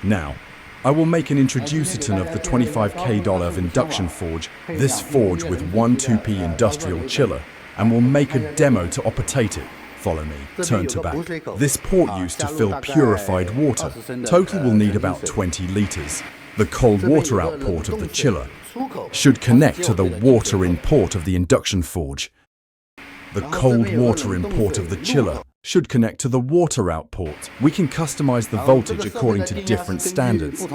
Now, I will make an introduction of the $25K induction forge, this forge with 12P industrial chiller, and will make a demo to operate it. Follow me, turn to back. This port used to fill purified water. Total will need about 20 liters. The cold water output of the chiller should connect to the water in port of the induction forge. The cold water in port of the chiller should connect to the water output. We can customize the voltage according to different standards.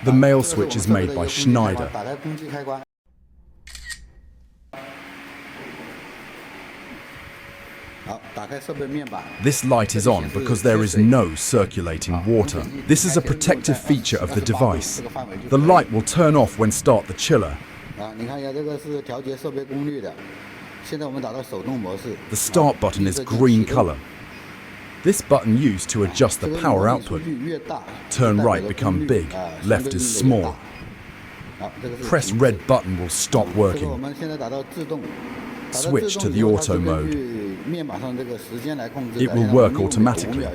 The male switch is made by Schneider. This light is on because there is no circulating water. This is a protective feature of the device. The light will turn off when start the chiller. The start button is green color. This button used to adjust the power output. Turn right, become big. Left is small. Press red button will stop working. Switch to the auto mode. It will work automatically.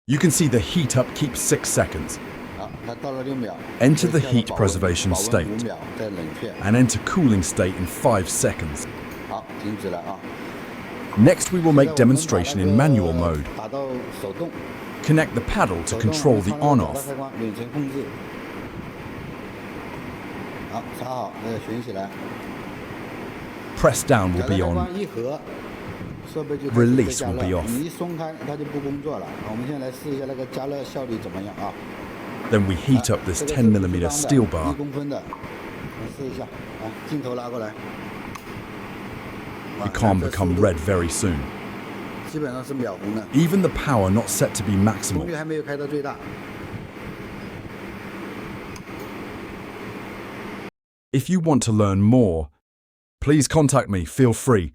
You can see the heat up keeps 6 seconds. Enter the heat preservation state and enter cooling state in 5 seconds. Next we will make demonstration in manual mode. Connect the paddle to control the on-off. Press down will be on. Release will be off. Then we heat up this 10mm steel bar. It can become red very soon. Even the power not set to be maximal. If you want to learn more, please contact me, feel free.